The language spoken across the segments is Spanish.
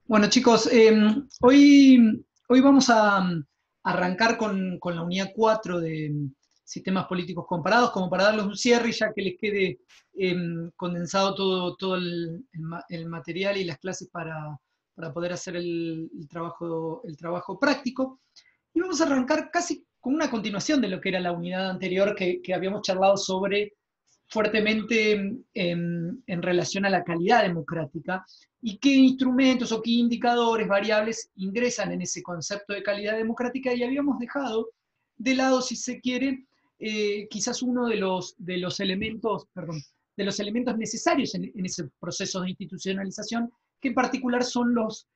Bueno, chicos, hoy vamos a arrancar con la unidad 4 de sistemas políticos comparados, como para darles un cierre y ya que les quede condensado todo el material y las clases para poder hacer el trabajo práctico. Y vamos a arrancar casi con una continuación de lo que era la unidad anterior que habíamos charlado sobre fuertemente en relación a la calidad democrática y qué instrumentos o qué indicadores, variables ingresan en ese concepto de calidad democrática, y habíamos dejado de lado, si se quiere, quizás uno de los elementos, perdón, de los elementos necesarios en ese proceso de institucionalización, que en particular son los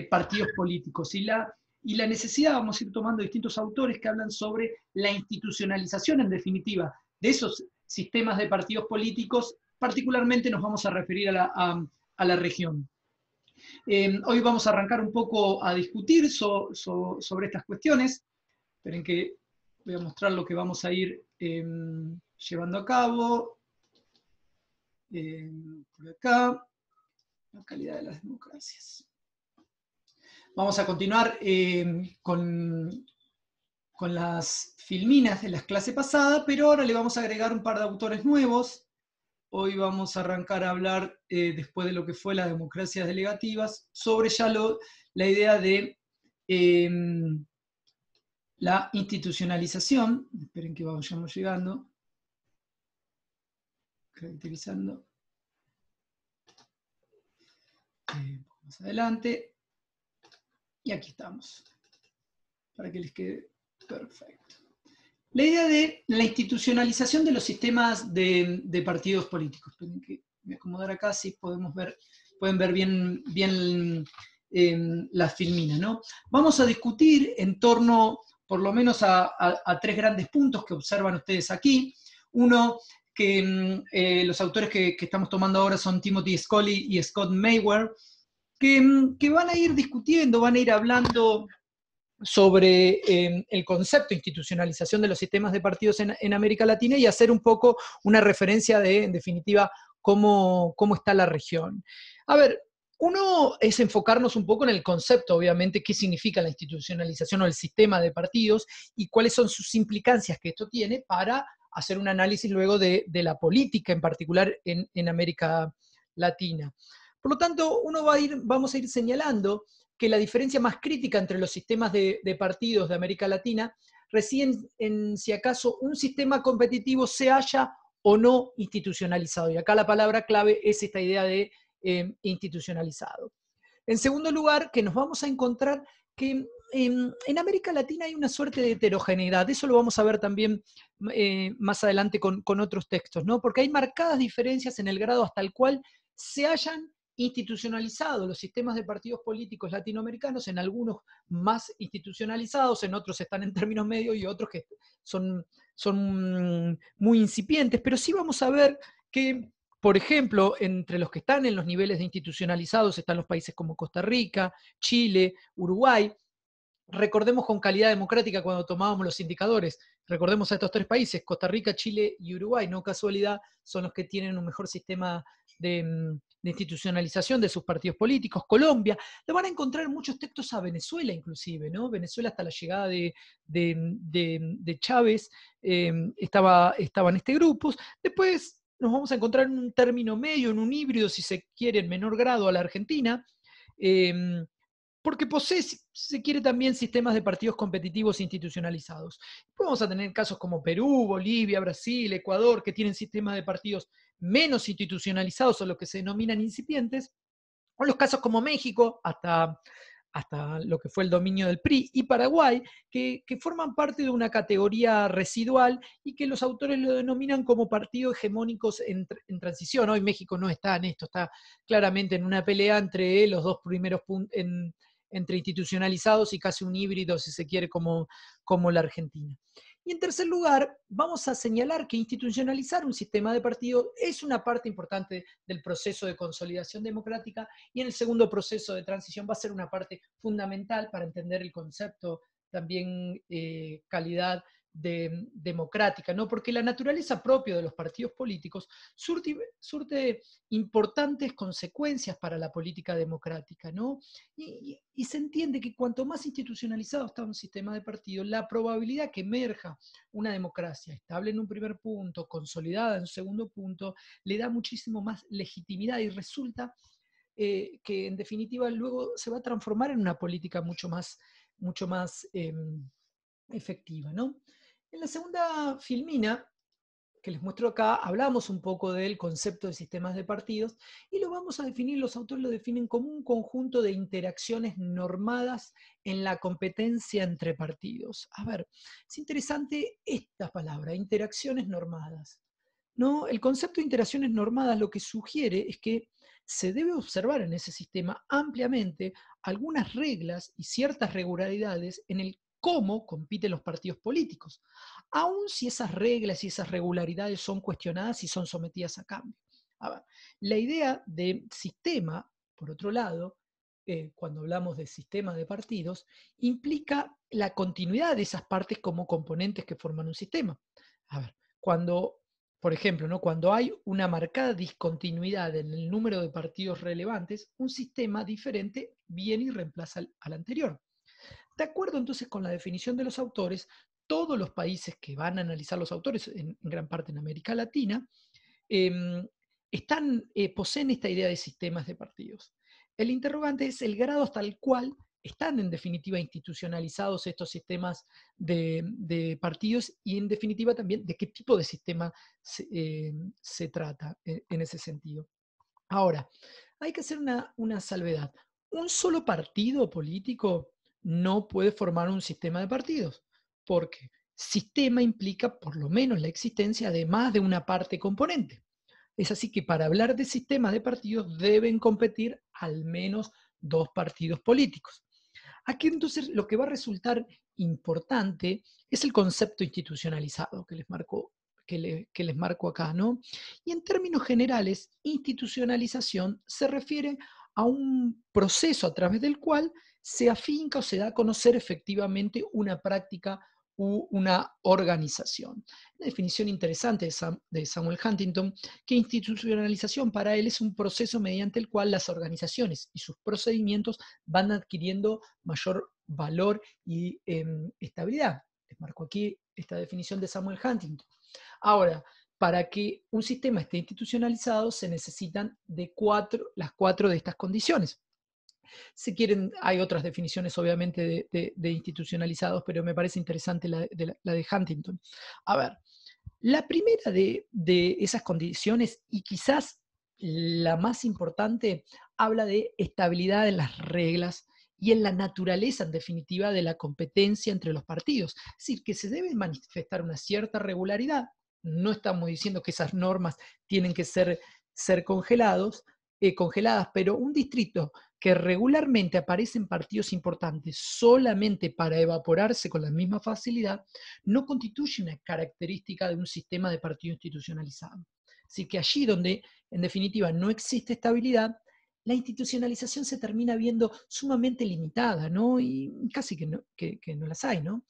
partidos políticos y la necesidad. Vamos a ir tomando distintos autores que hablan sobre la institucionalización, en definitiva, de esos sistemas de partidos políticos. Particularmente nos vamos a referir a la región. Hoy vamos a arrancar un poco a discutir sobre estas cuestiones. Esperen que voy a mostrar lo que vamos a ir llevando a cabo. Por acá, la calidad de las democracias. Vamos a continuar con las filminas de la clase pasada, pero ahora le vamos a agregar un par de autores nuevos. Hoy vamos a arrancar a hablar, después de lo que fue las democracias delegativas, sobre ya la idea de la institucionalización. Esperen que vayamos llegando. Caracterizando. Un poco más adelante. Y aquí estamos. Para que les quede perfecto. La idea de la institucionalización de los sistemas de partidos políticos. Esperen que me acomodar acá, si podemos ver, pueden ver bien la filmina, ¿no? Vamos a discutir en torno, por lo menos, a tres grandes puntos que observan ustedes aquí. Uno, que los autores que estamos tomando ahora son Timothy Scully y Scott Mayware, que van a ir discutiendo, van a ir hablando sobre el concepto de institucionalización de los sistemas de partidos en América Latina, y hacer un poco una referencia de, en definitiva, cómo está la región. A ver, uno es enfocarnos un poco en el concepto, obviamente, qué significa la institucionalización o el sistema de partidos y cuáles son sus implicancias que esto tiene, para hacer un análisis luego de la política, en particular en América Latina. Por lo tanto, vamos a ir señalando que la diferencia más crítica entre los sistemas de partidos de América Latina reside en si acaso un sistema competitivo se haya o no institucionalizado. Y acá la palabra clave es esta idea de institucionalizado. En segundo lugar, que nos vamos a encontrar que en América Latina hay una suerte de heterogeneidad. Eso lo vamos a ver también más adelante con otros textos, ¿no? Porque hay marcadas diferencias en el grado hasta el cual se hayan institucionalizado los sistemas de partidos políticos latinoamericanos, en algunos más institucionalizados, en otros están en términos medios y otros que son muy incipientes, pero sí vamos a ver que, por ejemplo, entre los que están en los niveles de institucionalizados están los países como Costa Rica, Chile, Uruguay. Recordemos con calidad democrática cuando tomábamos los indicadores, recordemos a estos tres países, Costa Rica, Chile y Uruguay, no casualidad, son los que tienen un mejor sistema de institucionalización de sus partidos políticos. Colombia, lo van a encontrar muchos textos a Venezuela inclusive, ¿no? Venezuela, hasta la llegada de Chávez, estaba en este grupo. Después nos vamos a encontrar en un término medio, en un híbrido, si se quiere, en menor grado, a la Argentina, porque posee, si se quiere, también sistemas de partidos competitivos institucionalizados. Vamos a tener casos como Perú, Bolivia, Brasil, Ecuador, que tienen sistemas de partidos menos institucionalizados, o lo que se denominan incipientes, o los casos como México, hasta lo que fue el dominio del PRI, y Paraguay, que forman parte de una categoría residual y que los autores lo denominan como partidos hegemónicos en transición. Hoy México no está en esto, está claramente en una pelea entre los dos primeros puntos, entre institucionalizados y casi un híbrido, si se quiere, como la Argentina. Y en tercer lugar, vamos a señalar que institucionalizar un sistema de partido es una parte importante del proceso de consolidación democrática, y en el segundo proceso de transición va a ser una parte fundamental para entender el concepto también calidad democrática, ¿no? Porque la naturaleza propia de los partidos políticos surte importantes consecuencias para la política democrática, ¿no? Y se entiende que cuanto más institucionalizado está un sistema de partidos, la probabilidad que emerja una democracia estable en un primer punto, consolidada en un segundo punto, le da muchísimo más legitimidad y resulta que en definitiva luego se va a transformar en una política mucho más efectiva, ¿no? En la segunda filmina, que les muestro acá, hablamos un poco del concepto de sistemas de partidos y lo vamos a definir, los autores lo definen como un conjunto de interacciones normadas en la competencia entre partidos. A ver, es interesante esta palabra, interacciones normadas, ¿no? El concepto de interacciones normadas lo que sugiere es que se debe observar en ese sistema ampliamente algunas reglas y ciertas regularidades en el cómo compiten los partidos políticos, aun si esas reglas y esas regularidades son cuestionadas y son sometidas a cambio. A ver, la idea de sistema, por otro lado, cuando hablamos de sistema de partidos, implica la continuidad de esas partes como componentes que forman un sistema. A ver, por ejemplo, ¿no? Cuando hay una marcada discontinuidad en el número de partidos relevantes, un sistema diferente viene y reemplaza al anterior. De acuerdo entonces con la definición de los autores, todos los países que van a analizar los autores, en gran parte en América Latina, poseen esta idea de sistemas de partidos. El interrogante es el grado hasta el cual están en definitiva institucionalizados estos sistemas de partidos y en definitiva también de qué tipo de sistema se trata en ese sentido. Ahora, hay que hacer una salvedad. Un solo partido político no puede formar un sistema de partidos, porque sistema implica por lo menos la existencia de más de una parte componente. Es así que para hablar de sistemas de partidos deben competir al menos dos partidos políticos. Aquí entonces lo que va a resultar importante es el concepto institucionalizado que les marco acá, ¿no? Y en términos generales, institucionalización se refiere a un proceso a través del cual se afinca o se da a conocer efectivamente una práctica u una organización. Una definición interesante de Samuel Huntington, que institucionalización para él es un proceso mediante el cual las organizaciones y sus procedimientos van adquiriendo mayor valor y estabilidad. Les marco aquí esta definición de Samuel Huntington. Ahora, para que un sistema esté institucionalizado se necesitan las cuatro de estas condiciones. Si quieren, hay otras definiciones obviamente de institucionalizados, pero me parece interesante la de Huntington. A ver, la primera de esas condiciones, y quizás la más importante, habla de estabilidad en las reglas y en la naturaleza, en definitiva, de la competencia entre los partidos. Es decir, que se debe manifestar una cierta regularidad. No estamos diciendo que esas normas tienen que ser congeladas, pero un distrito que regularmente aparecen partidos importantes solamente para evaporarse con la misma facilidad, no constituye una característica de un sistema de partido institucionalizado. Así que allí donde, en definitiva, no existe estabilidad, la institucionalización se termina viendo sumamente limitada, ¿no? Y casi que no las hay, ¿no?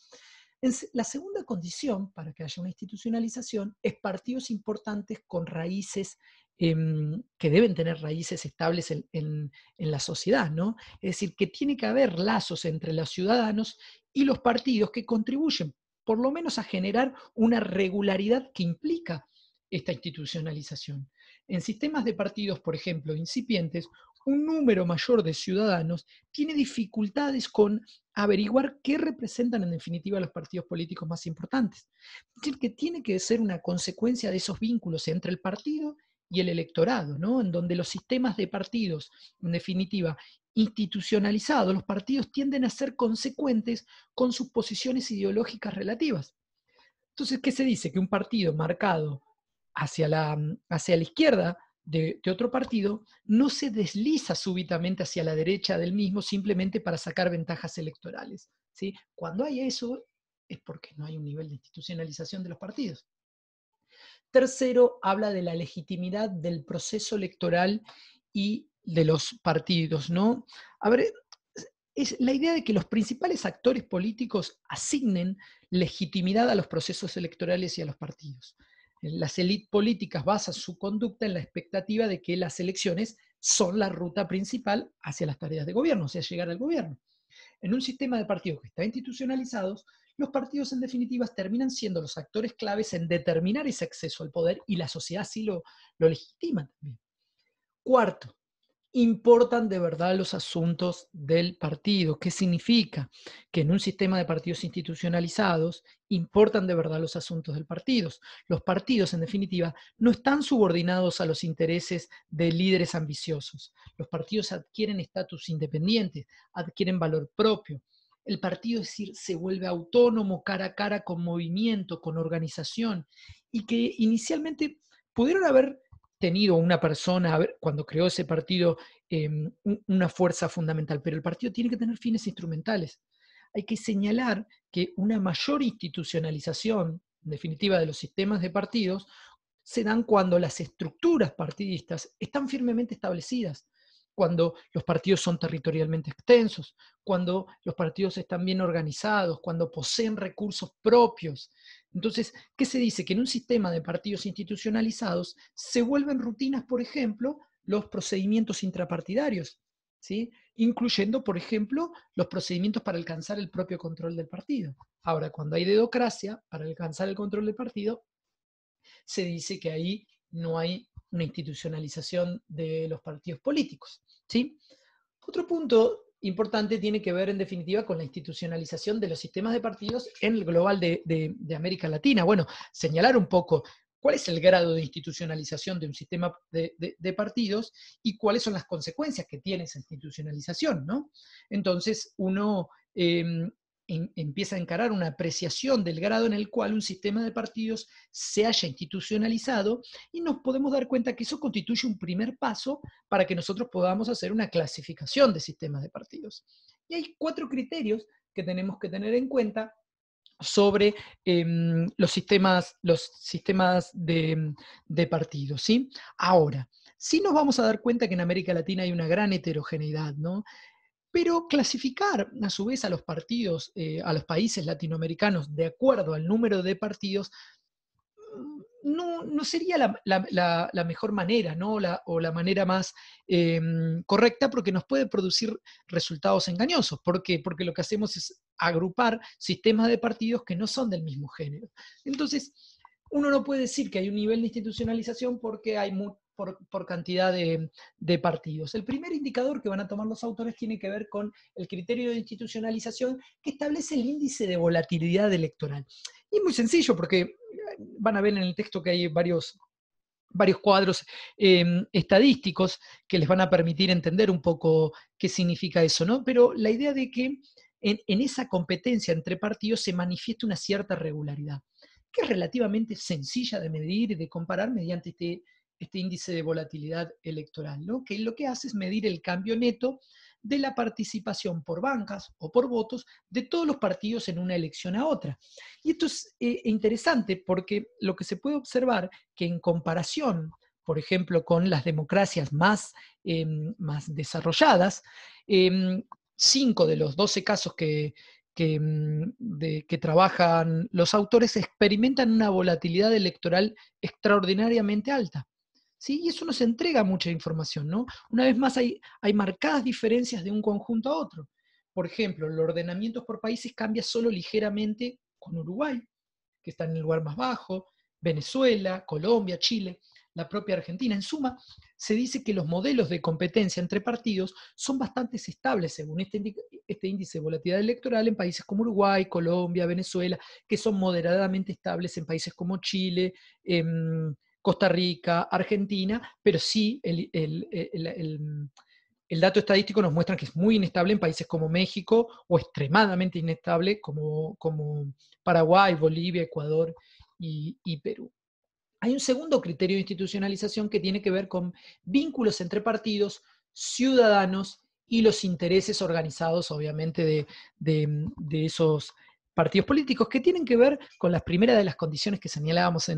La segunda condición para que haya una institucionalización es partidos importantes con raíces que deben tener raíces estables en la sociedad, ¿no? Es decir, que tiene que haber lazos entre los ciudadanos y los partidos que contribuyen, por lo menos, a generar una regularidad que implica esta institucionalización. En sistemas de partidos, por ejemplo, incipientes, un número mayor de ciudadanos tiene dificultades con averiguar qué representan en definitiva los partidos políticos más importantes. Es decir, que tiene que ser una consecuencia de esos vínculos entre el partido y el electorado, ¿no? En donde los sistemas de partidos, en definitiva, institucionalizados, los partidos tienden a ser consecuentes con sus posiciones ideológicas relativas. Entonces, ¿qué se dice? Que un partido marcado hacia la izquierda de otro partido no se desliza súbitamente hacia la derecha del mismo simplemente para sacar ventajas electorales, ¿sí? Cuando hay eso es porque no hay un nivel de institucionalización de los partidos. Tercero, habla de la legitimidad del proceso electoral y de los partidos, ¿no? A ver, es la idea de que los principales actores políticos asignen legitimidad a los procesos electorales y a los partidos. Las élites políticas basan su conducta en la expectativa de que las elecciones son la ruta principal hacia las tareas de gobierno, o sea, llegar al gobierno. En un sistema de partidos que está institucionalizado, los partidos en definitiva terminan siendo los actores claves en determinar ese acceso al poder y la sociedad sí lo legitima también. Cuarto, importan de verdad los asuntos del partido. ¿Qué significa? Que en un sistema de partidos institucionalizados importan de verdad los asuntos del partido. Los partidos, en definitiva, no están subordinados a los intereses de líderes ambiciosos. Los partidos adquieren estatus independientes, adquieren valor propio. El partido, es decir, se vuelve autónomo cara a cara con movimiento, con organización, y que inicialmente pudieron haber tenido una persona, cuando creó ese partido, una fuerza fundamental, pero el partido tiene que tener fines instrumentales. Hay que señalar que una mayor institucionalización, en definitiva, de los sistemas de partidos, se dan cuando las estructuras partidistas están firmemente establecidas, cuando los partidos son territorialmente extensos, cuando los partidos están bien organizados, cuando poseen recursos propios. Entonces, ¿qué se dice? Que en un sistema de partidos institucionalizados se vuelven rutinas, por ejemplo, los procedimientos intrapartidarios, ¿sí? Incluyendo, por ejemplo, los procedimientos para alcanzar el propio control del partido. Ahora, cuando hay dedocracia, para alcanzar el control del partido, se dice que ahí no hay una institucionalización de los partidos políticos, ¿sí? Otro punto importante tiene que ver, en definitiva, con la institucionalización de los sistemas de partidos en el global de América Latina. Bueno, señalar un poco cuál es el grado de institucionalización de un sistema de partidos y cuáles son las consecuencias que tiene esa institucionalización, ¿no? Entonces, uno empieza a encarar una apreciación del grado en el cual un sistema de partidos se haya institucionalizado y nos podemos dar cuenta que eso constituye un primer paso para que nosotros podamos hacer una clasificación de sistemas de partidos. Y hay 4 criterios que tenemos que tener en cuenta sobre los sistemas de partidos, ¿sí? Ahora, sí nos vamos a dar cuenta que en América Latina hay una gran heterogeneidad, ¿no? Pero clasificar a su vez a los partidos, a los países latinoamericanos de acuerdo al número de partidos, no sería la mejor manera, ¿no? O la manera más correcta, porque nos puede producir resultados engañosos. ¿Por qué? Porque lo que hacemos es agrupar sistemas de partidos que no son del mismo género. Entonces, uno no puede decir que hay un nivel de institucionalización porque hay por cantidad de partidos. El primer indicador que van a tomar los autores tiene que ver con el criterio de institucionalización que establece el índice de volatilidad electoral. Y es muy sencillo porque van a ver en el texto que hay varios cuadros estadísticos que les van a permitir entender un poco qué significa eso, ¿no? Pero la idea de que en esa competencia entre partidos se manifiesta una cierta regularidad, que es relativamente sencilla de medir y de comparar mediante este índice de volatilidad electoral, ¿no? Que lo que hace es medir el cambio neto de la participación por bancas o por votos de todos los partidos en una elección a otra. Y esto es interesante porque lo que se puede observar que en comparación, por ejemplo, con las democracias más desarrolladas, 5 de los 12 casos que trabajan los autores experimentan una volatilidad electoral extraordinariamente alta. ¿Sí? Y eso nos entrega mucha información, ¿no? Una vez más, hay marcadas diferencias de un conjunto a otro. Por ejemplo, el ordenamiento por países cambia solo ligeramente con Uruguay, que está en el lugar más bajo, Venezuela, Colombia, Chile, la propia Argentina. En suma, se dice que los modelos de competencia entre partidos son bastante estables según este índice de volatilidad electoral en países como Uruguay, Colombia, Venezuela, que son moderadamente estables en países como Chile, Costa Rica, Argentina, pero sí el dato estadístico nos muestra que es muy inestable en países como México o extremadamente inestable como Paraguay, Bolivia, Ecuador y Perú. Hay un segundo criterio de institucionalización que tiene que ver con vínculos entre partidos, ciudadanos y los intereses organizados, obviamente, de esos partidos políticos que tienen que ver con las primeras de las condiciones que señalábamos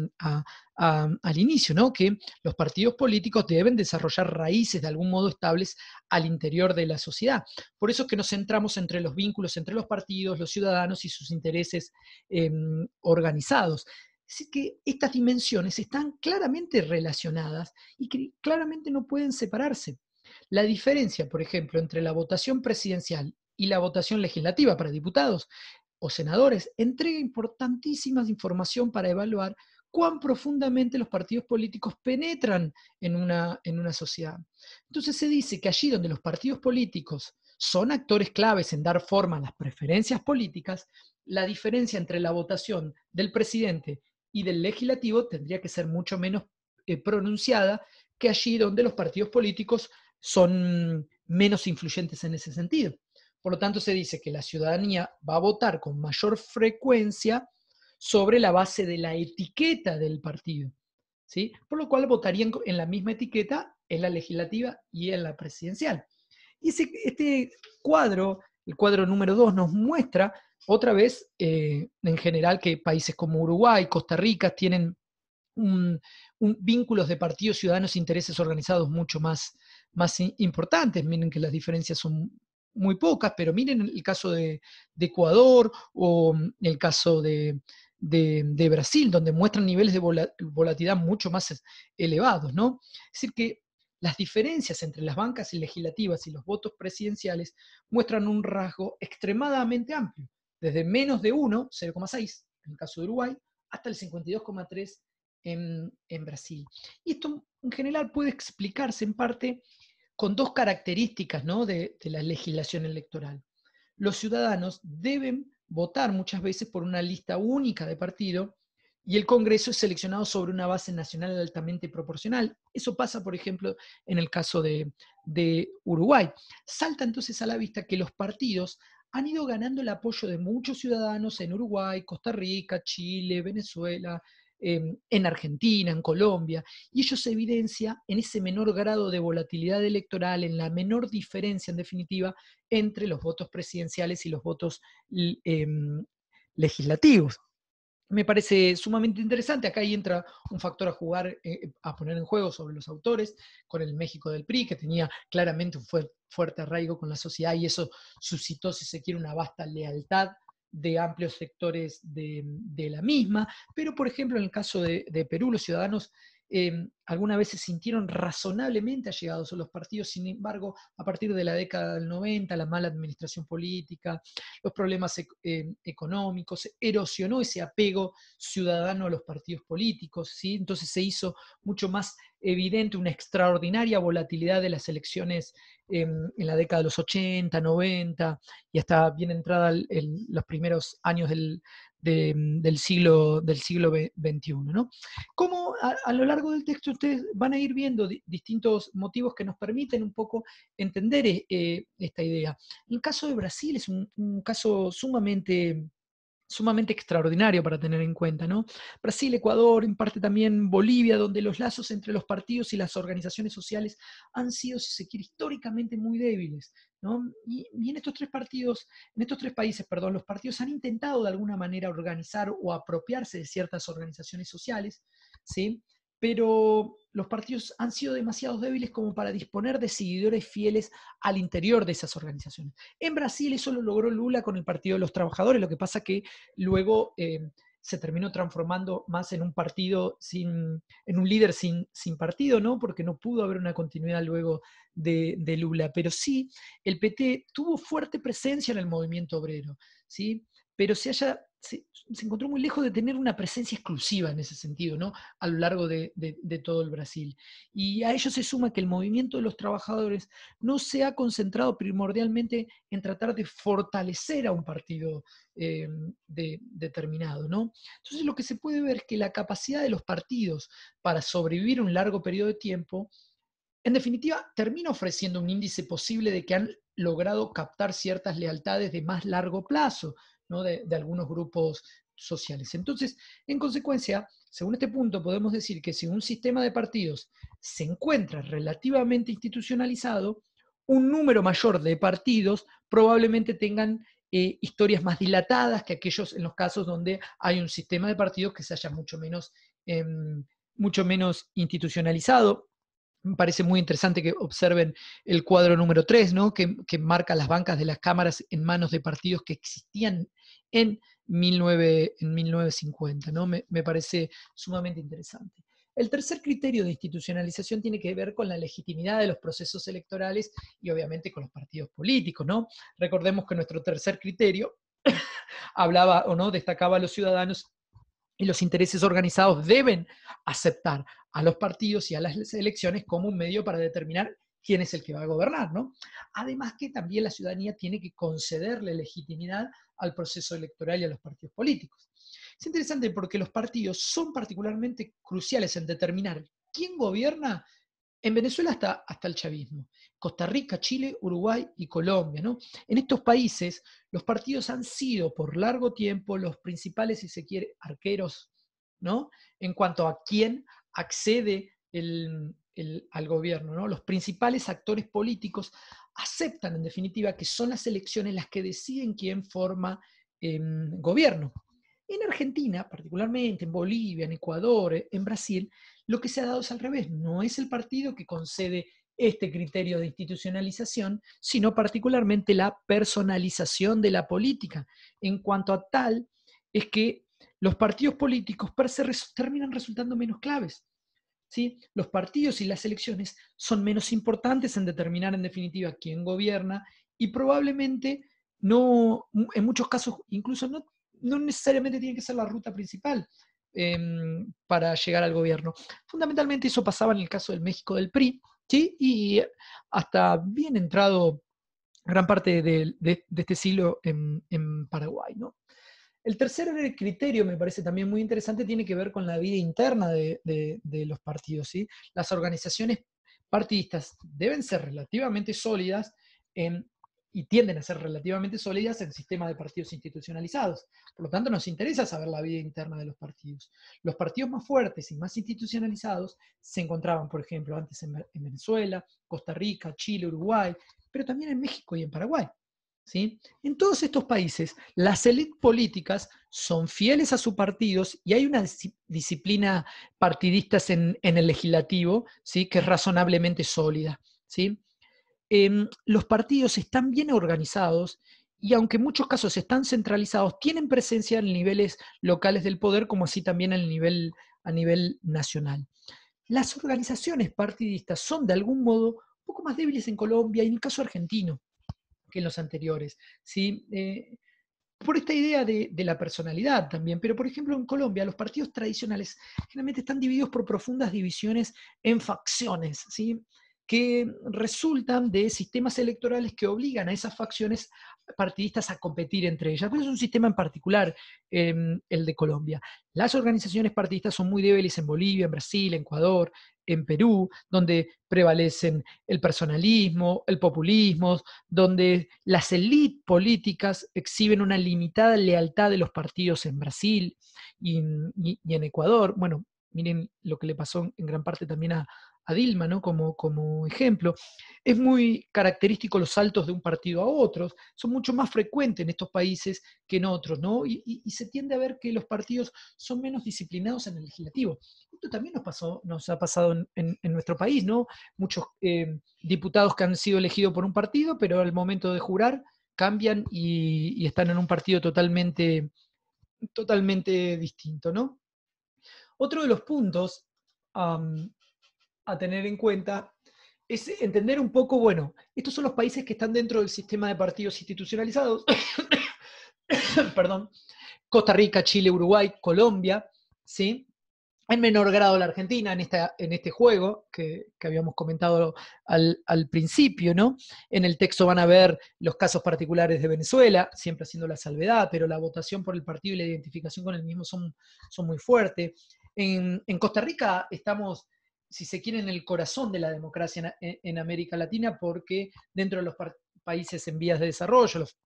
al inicio, ¿no? Que los partidos políticos deben desarrollar raíces de algún modo estables al interior de la sociedad. Por eso es que nos centramos entre los vínculos entre los partidos, los ciudadanos y sus intereses organizados. Así que estas dimensiones están claramente relacionadas y que claramente no pueden separarse. La diferencia, por ejemplo, entre la votación presidencial y la votación legislativa para diputados o senadores entrega importantísima información para evaluar cuán profundamente los partidos políticos penetran en una sociedad. Entonces se dice que allí donde los partidos políticos son actores claves en dar forma a las preferencias políticas, la diferencia entre la votación del presidente y del legislativo tendría que ser mucho menos pronunciada que allí donde los partidos políticos son menos influyentes en ese sentido. Por lo tanto, se dice que la ciudadanía va a votar con mayor frecuencia sobre la base de la etiqueta del partido, ¿sí? Por lo cual votarían en la misma etiqueta en la legislativa y en la presidencial. Y este cuadro, el cuadro número 2, nos muestra otra vez, en general, que países como Uruguay, Costa Rica tienen vínculos de partidos ciudadanos e intereses organizados mucho más importantes. Miren que las diferencias son muy pocas, pero miren el caso de Ecuador o el caso de Brasil, donde muestran niveles de volatilidad mucho más elevados, ¿no? Es decir, que las diferencias entre las bancas legislativas y los votos presidenciales muestran un rasgo extremadamente amplio, desde menos de 1, 0,6 en el caso de Uruguay, hasta el 52,3 en Brasil. Y esto en general puede explicarse en parte con dos características, ¿no?, de la legislación electoral. Los ciudadanos deben votar muchas veces por una lista única de partido y el Congreso es seleccionado sobre una base nacional altamente proporcional. Eso pasa, por ejemplo, en el caso de Uruguay. Salta entonces a la vista que los partidos han ido ganando el apoyo de muchos ciudadanos en Uruguay, Costa Rica, Chile, Venezuela, en Argentina, en Colombia, y ello se evidencia en ese menor grado de volatilidad electoral, en la menor diferencia, en definitiva, entre los votos presidenciales y los votos legislativos. Me parece sumamente interesante. Acá ahí entra un factor a jugar, a poner en juego sobre los autores, con el México del PRI, que tenía claramente un fuerte arraigo con la sociedad y eso suscitó, si se quiere, una vasta lealtad de amplios sectores de la misma. Pero, por ejemplo, en el caso de Perú, los ciudadanos algunas veces se sintieron razonablemente allegados a los partidos. Sin embargo, a partir de la década del 90, la mala administración política, los problemas económicos, erosionó ese apego ciudadano a los partidos políticos, ¿sí? Entonces se hizo mucho más evidente una extraordinaria volatilidad de las elecciones en la década de los 80, 90 y hasta bien entrada los primeros años del siglo XXI, ¿no? Como a lo largo del texto ustedes van a ir viendo distintos motivos que nos permiten un poco entender esta idea. El caso de Brasil es un caso sumamente extraordinario para tener en cuenta, ¿no? Brasil, Ecuador, en parte también Bolivia, donde los lazos entre los partidos y las organizaciones sociales han sido, si se quiere, históricamente muy débiles, ¿no? Y en estos tres países, perdón, los partidos han intentado de alguna manera organizar o apropiarse de ciertas organizaciones sociales, ¿sí? Pero los partidos han sido demasiado débiles como para disponer de seguidores fieles al interior de esas organizaciones. En Brasil eso lo logró Lula con el Partido de los Trabajadores, lo que pasa que luego se terminó transformando más en un partido en un líder sin partido, ¿no? Porque no pudo haber una continuidad luego de Lula. Pero sí, el PT tuvo fuerte presencia en el movimiento obrero, ¿sí? Pero se encontró muy lejos de tener una presencia exclusiva en ese sentido, ¿no? A lo largo de todo el Brasil. Y a ello se suma que el movimiento de los trabajadores no se ha concentrado primordialmente en tratar de fortalecer a un partido determinado, ¿no? Entonces lo que se puede ver es que la capacidad de los partidos para sobrevivir un largo periodo de tiempo, en definitiva, termina ofreciendo un índice posible de que han logrado captar ciertas lealtades de más largo plazo, ¿no? de algunos grupos sociales. Entonces, en consecuencia, según este punto, podemos decir que si un sistema de partidos se encuentra relativamente institucionalizado, un número mayor de partidos probablemente tengan historias más dilatadas que aquellos en los casos donde hay un sistema de partidos que se haya mucho menos institucionalizado. Me parece muy interesante que observen el cuadro número 3, ¿no? que marca las bancas de las cámaras en manos de partidos que existían en 1950. ¿no? Me parece sumamente interesante. El tercer criterio de institucionalización tiene que ver con la legitimidad de los procesos electorales y obviamente con los partidos políticos, ¿no? Recordemos que nuestro tercer criterio hablaba o no, destacaba a los ciudadanos y los intereses organizados deben aceptar a los partidos y a las elecciones como un medio para determinar quién es el que va a gobernar, ¿no? Además que también la ciudadanía tiene que concederle legitimidad al proceso electoral y a los partidos políticos. Es interesante porque los partidos son particularmente cruciales en determinar quién gobierna en Venezuela hasta el chavismo. Costa Rica, Chile, Uruguay y Colombia, ¿no? En estos países, los partidos han sido por largo tiempo los principales, si se quiere, arqueros, ¿no? En cuanto a quién accede al gobierno, ¿no? Los principales actores políticos aceptan, en definitiva, que son las elecciones las que deciden quién forma gobierno. En Argentina, particularmente, en Bolivia, en Ecuador, en Brasil, lo que se ha dado es al revés. No es el partido que concede este criterio de institucionalización, sino particularmente la personalización de la política. En cuanto a tal, es que los partidos políticos terminan resultando menos claves. ¿Sí? Los partidos y las elecciones son menos importantes en determinar en definitiva quién gobierna y probablemente no, en muchos casos incluso no necesariamente tiene que ser la ruta principal para llegar al gobierno. Fundamentalmente eso pasaba en el caso del México del PRI, ¿sí? Y hasta bien entrado gran parte de este siglo en Paraguay, ¿no? El tercer criterio, me parece también muy interesante, tiene que ver con la vida interna de los partidos, ¿sí? Las organizaciones partidistas deben ser relativamente sólidas y tienden a ser relativamente sólidas en sistemas de partidos institucionalizados. Por lo tanto, nos interesa saber la vida interna de los partidos. Los partidos más fuertes y más institucionalizados se encontraban, por ejemplo, antes en Venezuela, Costa Rica, Chile, Uruguay, pero también en México y en Paraguay. ¿Sí? En todos estos países, las élites políticas son fieles a sus partidos y hay una disciplina partidista en el legislativo, ¿sí? Que es razonablemente sólida. ¿Sí? Los partidos están bien organizados y aunque en muchos casos están centralizados, tienen presencia en niveles locales del poder como así también a nivel nacional. Las organizaciones partidistas son de algún modo un poco más débiles en Colombia y en el caso argentino que en los anteriores, ¿sí? Por esta idea de la personalidad también, pero por ejemplo en Colombia los partidos tradicionales generalmente están divididos por profundas divisiones en facciones, ¿sí? Que resultan de sistemas electorales que obligan a esas facciones partidistas a competir entre ellas. Pues es un sistema en particular, el de Colombia. Las organizaciones partidistas son muy débiles en Bolivia, en Brasil, en Ecuador, en Perú, donde prevalecen el personalismo, el populismo, donde las élites políticas exhiben una limitada lealtad de los partidos en Brasil y en Ecuador. Bueno, miren lo que le pasó en gran parte también a Dilma, ¿no? Como ejemplo. Es muy característico los saltos de un partido a otros, son mucho más frecuentes en estos países que en otros, ¿no? Y se tiende a ver que los partidos son menos disciplinados en el legislativo. Esto también nos ha pasado en nuestro país, ¿no? Muchos diputados que han sido elegidos por un partido, pero al momento de jurar cambian y están en un partido totalmente distinto, ¿no? Otro de los puntos a tener en cuenta es entender un poco, bueno, estos son los países que están dentro del sistema de partidos institucionalizados, perdón, Costa Rica, Chile, Uruguay, Colombia, ¿sí? En menor grado la Argentina en este juego que habíamos comentado al principio, ¿no? En el texto van a ver los casos particulares de Venezuela, siempre haciendo la salvedad, pero la votación por el partido y la identificación con el mismo son muy fuertes. En Costa Rica estamos, si se quiere, en el corazón de la democracia en América Latina, porque dentro de los países en vías de desarrollo, los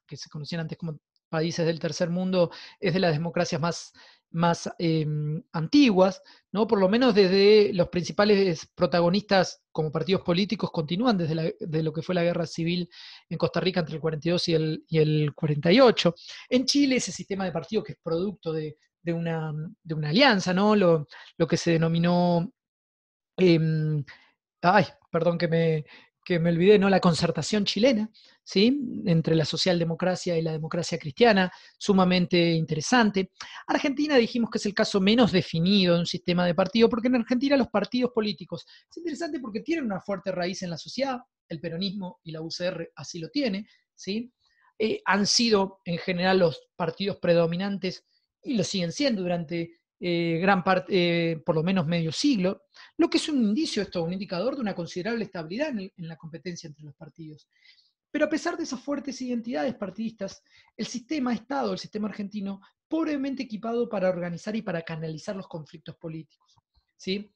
que se conocían antes como países del tercer mundo, es de las democracias más antiguas, ¿no? Por lo menos desde los principales protagonistas como partidos políticos continúan de lo que fue la guerra civil en Costa Rica entre el 42 y el 48. En Chile ese sistema de partidos que es producto de una alianza, ¿no? Lo que se denominó em, ay, perdón que me olvidé, ¿no? La concertación chilena, ¿sí? Entre la socialdemocracia y la democracia cristiana, sumamente interesante. Argentina dijimos que es el caso menos definido de un sistema de partido, porque en Argentina los partidos políticos es interesante porque tienen una fuerte raíz en la sociedad, el peronismo y la UCR así lo tiene, ¿sí? Han sido en general los partidos predominantes y lo siguen siendo durante gran parte, por lo menos medio siglo, lo que es un indicio, esto, un indicador de una considerable estabilidad en la competencia entre los partidos. Pero a pesar de esas fuertes identidades partidistas, el sistema Estado, el sistema argentino, pobremente equipado para organizar y para canalizar los conflictos políticos. ¿Sí?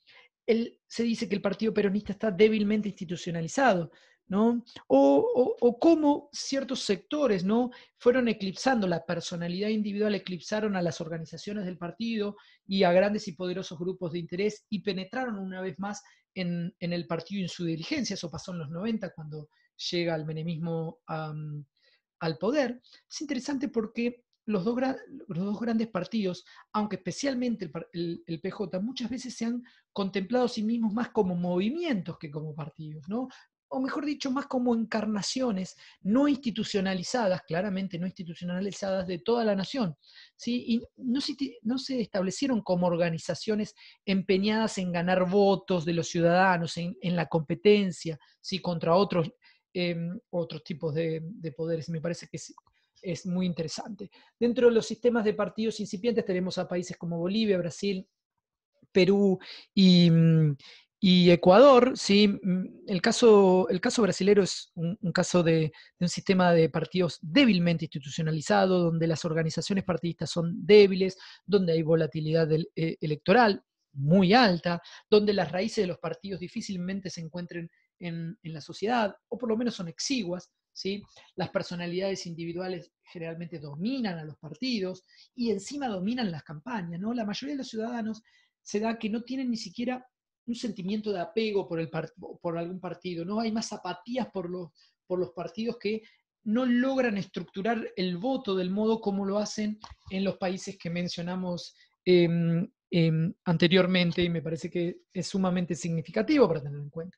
Se dice que el partido peronista está débilmente institucionalizado, ¿no? O cómo ciertos sectores, ¿no? Fueron eclipsando la personalidad individual, eclipsaron a las organizaciones del partido y a grandes y poderosos grupos de interés y penetraron una vez más en el partido y en su dirigencia. Eso pasó en los 90 cuando llega el menemismo al poder. Es interesante porque los dos grandes partidos, aunque especialmente el PJ, muchas veces se han contemplado a sí mismos más como movimientos que como partidos, ¿no? O mejor dicho, más como encarnaciones no institucionalizadas, claramente no institucionalizadas, de toda la nación, ¿sí? Y no se establecieron como organizaciones empeñadas en ganar votos de los ciudadanos, en la competencia, ¿sí? Contra otros tipos de poderes. Me parece que es muy interesante. Dentro de los sistemas de partidos incipientes tenemos a países como Bolivia, Brasil, Perú y Ecuador. ¿Sí? El caso brasilero es un caso de un sistema de partidos débilmente institucionalizado, donde las organizaciones partidistas son débiles, donde hay volatilidad electoral muy alta, donde las raíces de los partidos difícilmente se encuentren en la sociedad, o por lo menos son exiguas. ¿Sí? Las personalidades individuales generalmente dominan a los partidos y encima dominan las campañas, ¿no? La mayoría de los ciudadanos se da que no tienen ni siquiera un sentimiento de apego por algún partido, ¿no? Hay más apatías por los partidos que no logran estructurar el voto del modo como lo hacen en los países que mencionamos anteriormente, y me parece que es sumamente significativo para tener en cuenta.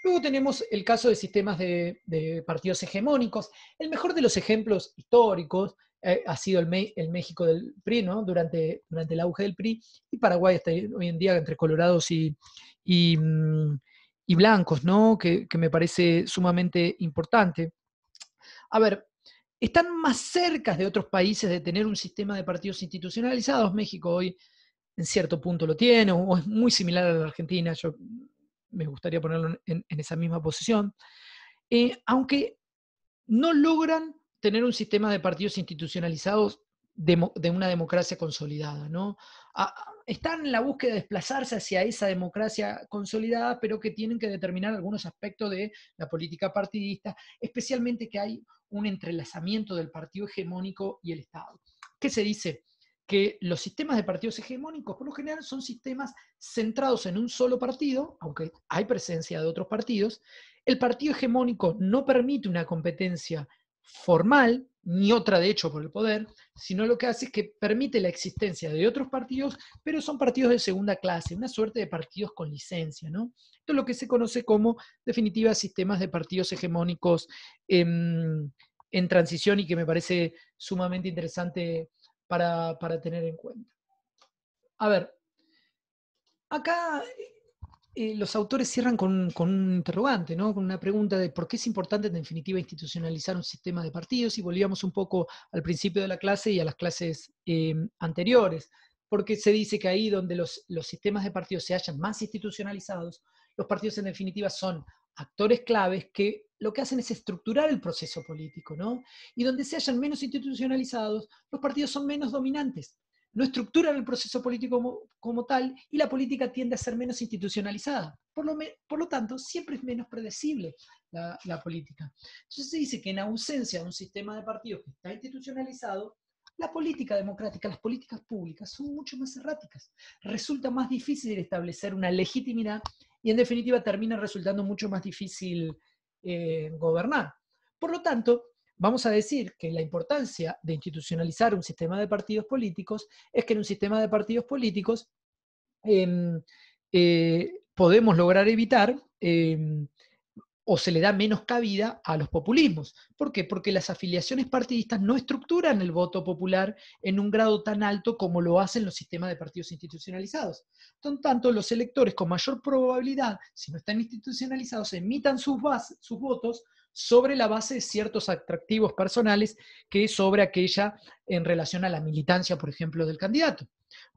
Luego tenemos el caso de sistemas de partidos hegemónicos. El mejor de los ejemplos históricos ha sido el México del PRI, ¿no? Durante el auge del PRI, y Paraguay está hoy en día entre colorados y, y blancos, ¿no? Que me parece sumamente importante. A ver, están más cerca de otros países de tener un sistema de partidos institucionalizados. México hoy en cierto punto lo tiene, o es muy similar a la Argentina. Yo me gustaría ponerlo en esa misma posición. Aunque no logran tener un sistema de partidos institucionalizados de una democracia consolidada, ¿no? Están en la búsqueda de desplazarse hacia esa democracia consolidada, pero que tienen que determinar algunos aspectos de la política partidista, especialmente que hay un entrelazamiento del partido hegemónico y el Estado. ¿Qué se dice? Que los sistemas de partidos hegemónicos, por lo general, son sistemas centrados en un solo partido, aunque hay presencia de otros partidos. El partido hegemónico no permite una competencia formal, ni otra de hecho por el poder, sino lo que hace es que permite la existencia de otros partidos, pero son partidos de segunda clase, una suerte de partidos con licencia, ¿no? Esto es lo que se conoce como, definitiva, sistemas de partidos hegemónicos en transición, y que me parece sumamente interesante para tener en cuenta. A ver, acá los autores cierran con un interrogante, ¿no? Con una pregunta de por qué es importante en definitiva institucionalizar un sistema de partidos, y volvíamos un poco al principio de la clase y a las clases anteriores, porque se dice que ahí donde los sistemas de partidos se hallan más institucionalizados, los partidos en definitiva son actores claves que lo que hacen es estructurar el proceso político, ¿no? Y donde se hallan menos institucionalizados, los partidos son menos dominantes, no estructuran el proceso político como tal, y la política tiende a ser menos institucionalizada. Por lo tanto, siempre es menos predecible la política. Entonces se dice que en ausencia de un sistema de partidos que está institucionalizado, La política democrática, las políticas públicas son mucho más erráticas. Resulta más difícil establecer una legitimidad y en definitiva termina resultando mucho más difícil gobernar. Por lo tanto, vamos a decir que la importancia de institucionalizar un sistema de partidos políticos es que en un sistema de partidos políticos podemos lograr evitar o se le da menos cabida a los populismos. ¿Por qué? Porque las afiliaciones partidistas no estructuran el voto popular en un grado tan alto como lo hacen los sistemas de partidos institucionalizados. Por tanto, los electores con mayor probabilidad, si no están institucionalizados, emitan sus votos sobre la base de ciertos atractivos personales que sobre aquella en relación a la militancia, por ejemplo, del candidato.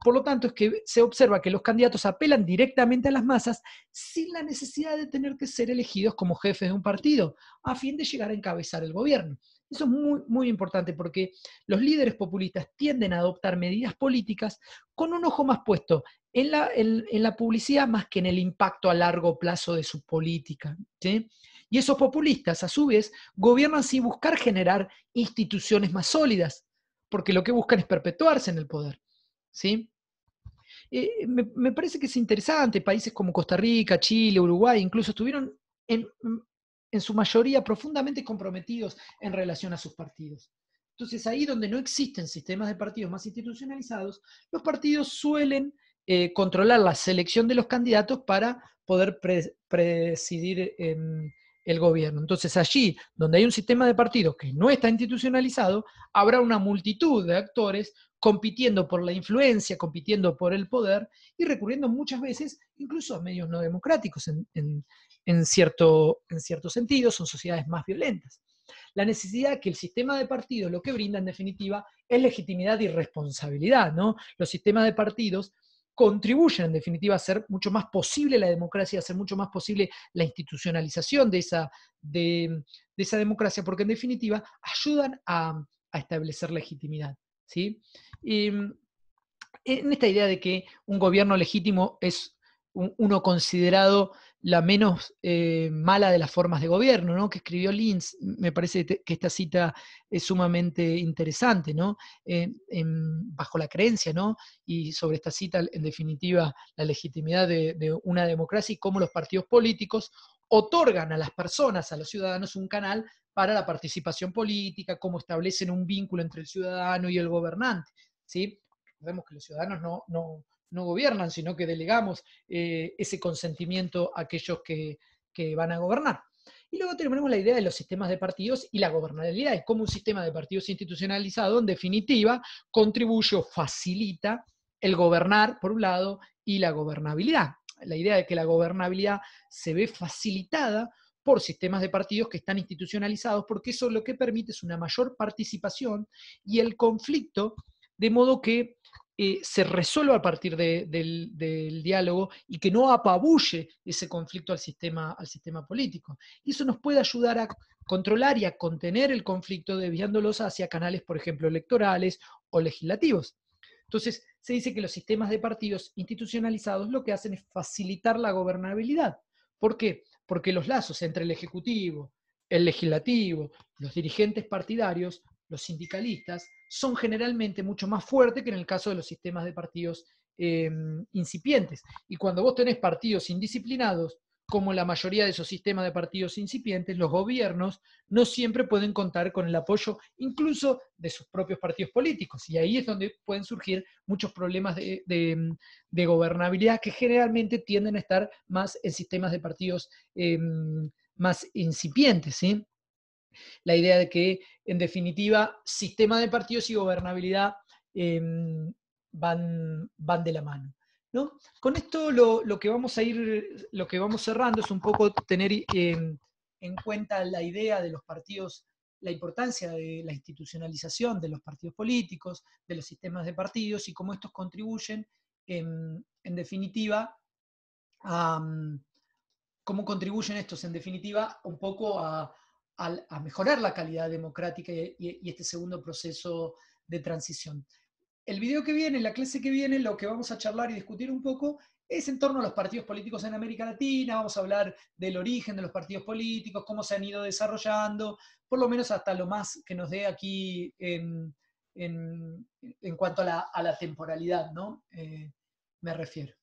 Por lo tanto, es que se observa que los candidatos apelan directamente a las masas sin la necesidad de tener que ser elegidos como jefes de un partido, a fin de llegar a encabezar el gobierno. Eso es muy, muy importante porque los líderes populistas tienden a adoptar medidas políticas con un ojo más puesto en la publicidad más que en el impacto a largo plazo de su política, ¿sí? Y esos populistas, a su vez, gobiernan sin buscar generar instituciones más sólidas, porque lo que buscan es perpetuarse en el poder. ¿Sí? Me parece que es interesante, países como Costa Rica, Chile, Uruguay, incluso estuvieron en su mayoría profundamente comprometidos en relación a sus partidos. Entonces, ahí donde no existen sistemas de partidos más institucionalizados, los partidos suelen controlar la selección de los candidatos para poder presidir el gobierno. Entonces, allí donde hay un sistema de partidos que no está institucionalizado, habrá una multitud de actores compitiendo por la influencia, compitiendo por el poder y recurriendo muchas veces incluso a medios no democráticos en cierto sentido, son sociedades más violentas. La necesidad que el sistema de partidos lo que brinda en definitiva es legitimidad y responsabilidad, ¿no? Los sistemas de partidos contribuyen en definitiva a hacer mucho más posible la democracia, a hacer mucho más posible la institucionalización de esa democracia, porque en definitiva ayudan a establecer legitimidad. ¿Sí? En esta idea de que un gobierno legítimo es uno considerado la menos mala de las formas de gobierno, ¿no? Que escribió Linz, me parece que esta cita es sumamente interesante, ¿no? Bajo la creencia, ¿no? Y sobre esta cita, en definitiva, la legitimidad de una democracia y cómo los partidos políticos otorgan a las personas, a los ciudadanos, un canal para la participación política, cómo establecen un vínculo entre el ciudadano y el gobernante, ¿sí? Recordemos que los ciudadanos no gobiernan, sino que delegamos ese consentimiento a aquellos que van a gobernar. Y luego tenemos la idea de los sistemas de partidos y la gobernabilidad, y cómo un sistema de partidos institucionalizado, en definitiva, contribuye o facilita el gobernar, por un lado, y la gobernabilidad. La idea de que la gobernabilidad se ve facilitada por sistemas de partidos que están institucionalizados, porque eso lo que permite es una mayor participación y el conflicto, de modo que se resuelva a partir del diálogo y que no apabulle ese conflicto al sistema político. Y eso nos puede ayudar a controlar y a contener el conflicto, desviándolos hacia canales, por ejemplo, electorales o legislativos. Entonces, se dice que los sistemas de partidos institucionalizados lo que hacen es facilitar la gobernabilidad. ¿Por qué? Porque los lazos entre el Ejecutivo, el Legislativo, los dirigentes partidarios, los sindicalistas, son generalmente mucho más fuertes que en el caso de los sistemas de partidos incipientes. Y cuando vos tenés partidos indisciplinados, como la mayoría de esos sistemas de partidos incipientes, los gobiernos no siempre pueden contar con el apoyo incluso de sus propios partidos políticos. Y ahí es donde pueden surgir muchos problemas de gobernabilidad que generalmente tienden a estar más en sistemas de partidos más incipientes, ¿sí? La idea de que, en definitiva, sistema de partidos y gobernabilidad van de la mano, ¿no? Con esto lo que vamos cerrando es un poco tener en cuenta la idea de los partidos, la importancia de la institucionalización de los partidos políticos, de los sistemas de partidos y cómo estos contribuyen, en definitiva, cómo contribuyen estos, en definitiva, un poco a mejorar la calidad democrática y este segundo proceso de transición. El video que viene, la clase que viene, lo que vamos a charlar y discutir un poco es en torno a los partidos políticos en América Latina. Vamos a hablar del origen de los partidos políticos, cómo se han ido desarrollando, por lo menos hasta lo más que nos dé aquí en cuanto a la temporalidad, ¿no? Me refiero.